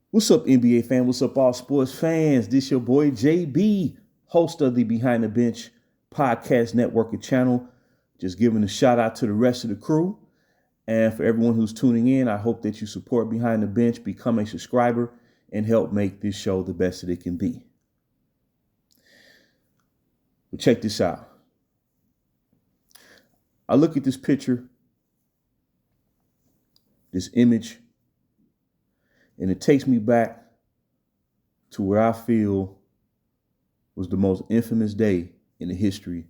What's up, NBA fan? What's up, all sports fans? This your boy JB, host of the Behind the Bench podcast network and channel. Just giving a shout out to the rest of the crew. And for everyone who's tuning in, I hope that you support Behind the Bench, become a subscriber, and help make this show the best that it can be. But check this out. I look at this picture, this image, and it takes me back to what I feel was the most infamous day in the history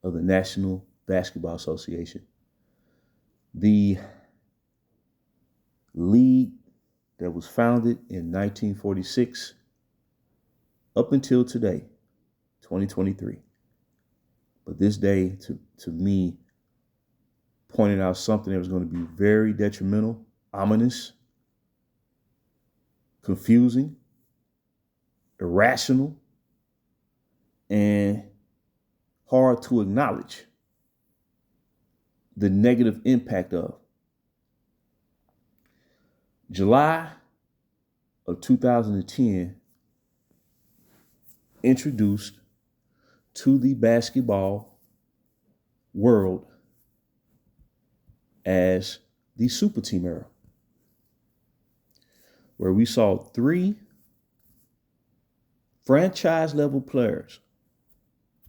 of the National Basketball Association. The league that was founded in 1946 up until today, 2023. But this day, to me, pointed out something that was going to be very detrimental, ominous, confusing, irrational, and hard to acknowledge the negative impact of. July of 2010 introduced to the basketball world as the Superteam Era, where we saw 3 franchise level players.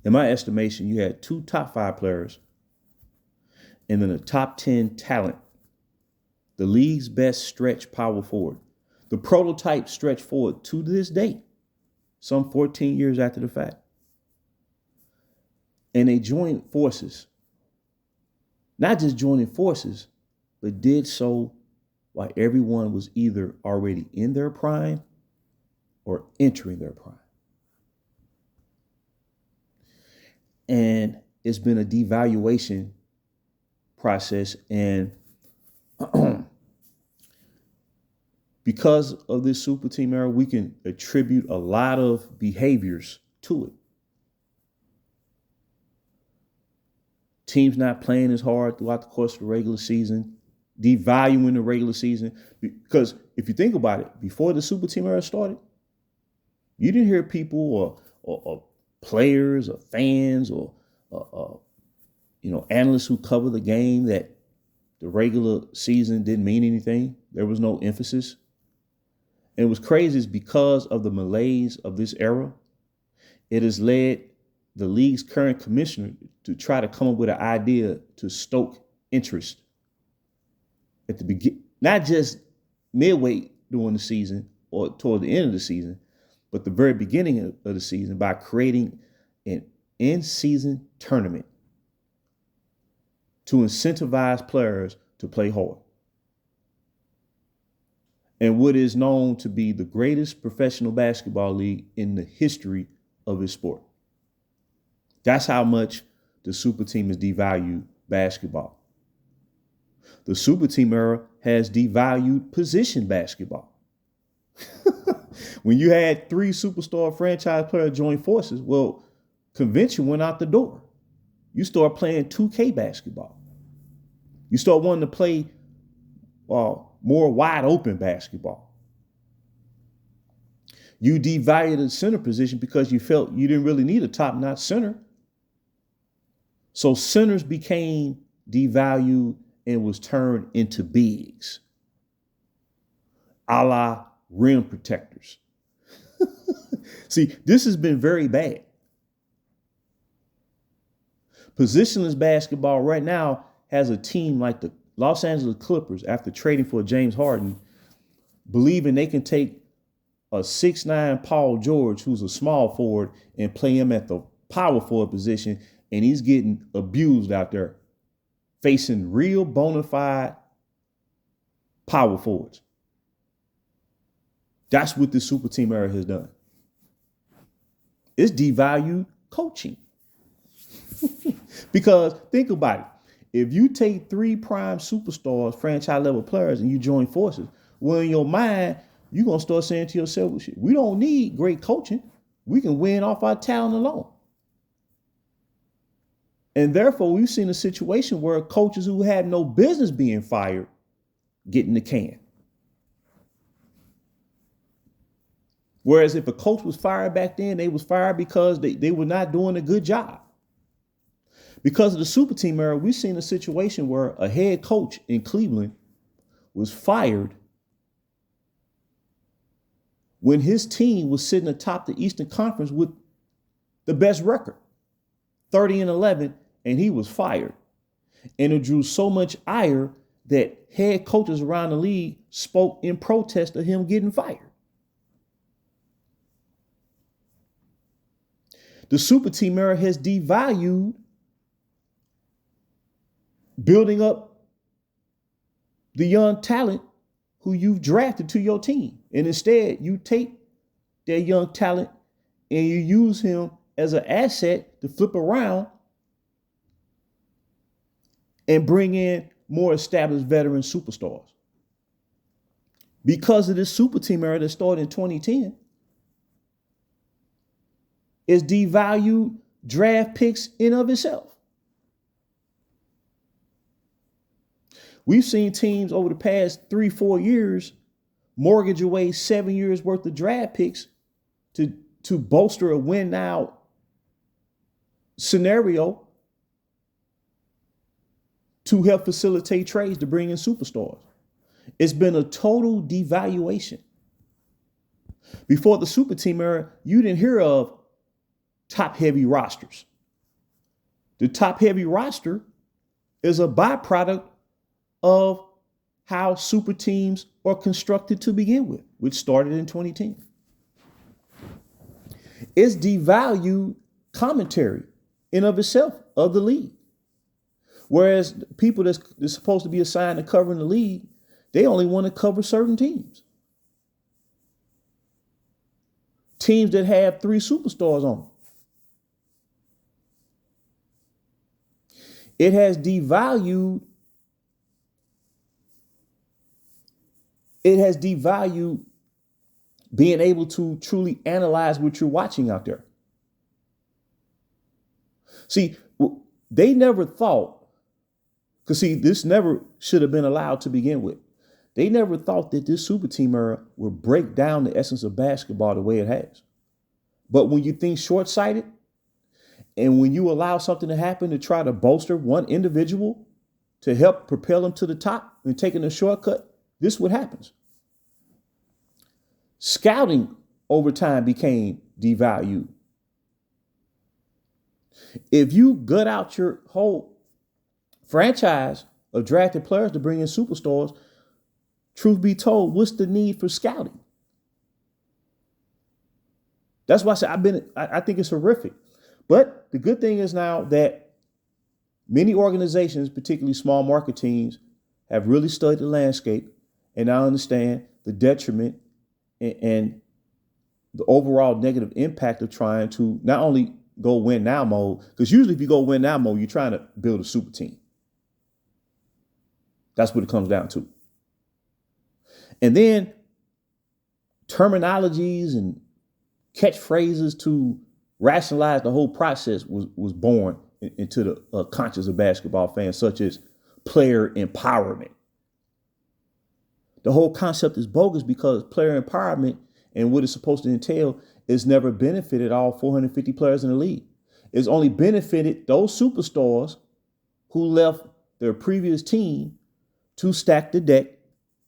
In my estimation, you had 2 top 5 players and then a top 10 talent, the league's best stretch power forward, the prototype stretch forward to this day, some 14 years after the fact. And they joined forces, not just joining forces, but did so while everyone was either already in their prime or entering their prime. And it's been a devaluation process. And because of this super team era, we can attribute a lot of behaviors to it. Teams not playing as hard throughout the course of the regular season, devaluing the regular season. Because if you think about it, before the super team era started, you didn't hear people or players or fans or analysts who cover the game that the regular season didn't mean anything. There was no emphasis. And what's crazy is because of the malaise of this era, it has led the league's current commissioner to try to come up with an idea to stoke interest at the beginning, not just midway during the season or toward the end of the season, but the very beginning of the season by creating an in-season tournament to incentivize players to play hard. And what is known to be the greatest professional basketball league in the history of its sport. That's how much the super team has devalued basketball. The super team era has devalued position basketball. When you had 3 superstar franchise players join forces, well, convention went out the door. You start playing 2K basketball. You start wanting to play more wide open basketball. You devalued the center position because you felt you didn't really need a top-notch center. So centers became devalued and was turned into bigs, a la rim protectors. See, this has been very bad. Positionless basketball right now has a team like the Los Angeles Clippers, after trading for James Harden, believing they can take a 6'9" Paul George, who's a small forward, and play him at the power forward position, and he's getting abused out there, facing real bona fide power forwards. That's what the super team era has done. It's devalued coaching. Because think about it. If you take 3 prime superstars, franchise level players, and you join forces, well, in your mind, you're going to start saying to yourself, we don't need great coaching. We can win off our talent alone. And therefore, we've seen a situation where coaches who had no business being fired get in the can. Whereas if a coach was fired back then, they was fired because they were not doing a good job. Because of the super team era, we've seen a situation where a head coach in Cleveland was fired when his team was sitting atop the Eastern Conference with the best record, 30-11, and he was fired. And it drew so much ire that head coaches around the league spoke in protest of him getting fired. The super team era has devalued building up the young talent who you've drafted to your team. And instead, you take that young talent and you use him as an asset to flip around and bring in more established veteran superstars. Because of this super team era that started in 2010, it's devalued draft picks in of itself. We've seen teams over the past 3-4 years mortgage away 7 years worth of draft picks to bolster a win now scenario to help facilitate trades to bring in superstars. It's been a total devaluation. Before the super team era, you didn't hear of top heavy rosters. The top heavy roster is a byproduct of how super teams are constructed to begin with, which started in 2010. It's devalued commentary in of itself of the league. Whereas people that's supposed to be assigned to covering the league, they only want to cover certain teams. Teams that have 3 superstars on them. It has devalued being able to truly analyze what you're watching out there. See, they never thought, because see, this never should have been allowed to begin with. They never thought that this super team era would break down the essence of basketball the way it has. But when you think short-sighted, and when you allow something to happen to try to bolster one individual to help propel them to the top and taking a shortcut, this is what happens. Scouting over time became devalued. If you gut out your whole franchise of drafted players to bring in superstars, truth be told, what's the need for scouting? That's why I said I think it's horrific. But the good thing is now that many organizations, particularly small market teams, have really studied the landscape and now understand the detriment and the overall negative impact of trying to not only go win now mode, because usually if you go win now mode, you're trying to build a super team. That's what it comes down to. And then terminologies and catchphrases to rationalize the whole process was born into the conscience of basketball fans, such as player empowerment. The whole concept is bogus because player empowerment and what it's supposed to entail is never benefited all 450 players in the league. It's only benefited those superstars who left their previous team to stack the deck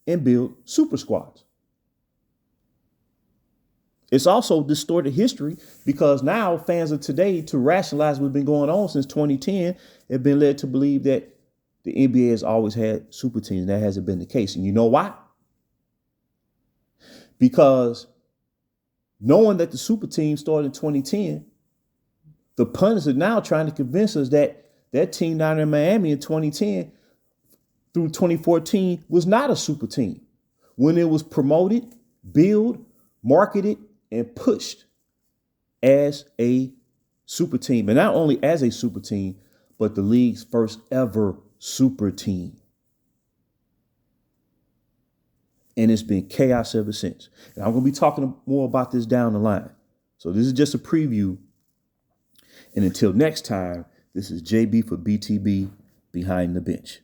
and build super squads. It's also distorted history because now fans of today, to rationalize what's been going on since 2010, have been led to believe that the NBA has always had super teams. That hasn't been the case. And you know why? Because knowing that the super team started in 2010, the pundits are now trying to convince us that that team down in Miami in 2010 through 2014 was not a super team when it was promoted, built, marketed, and pushed as a super team. And not only as a super team, but the league's first ever super team. And it's been chaos ever since. And I'm going to be talking more about this down the line. So this is just a preview. And until next time, this is JB for BTB Behind the Bench.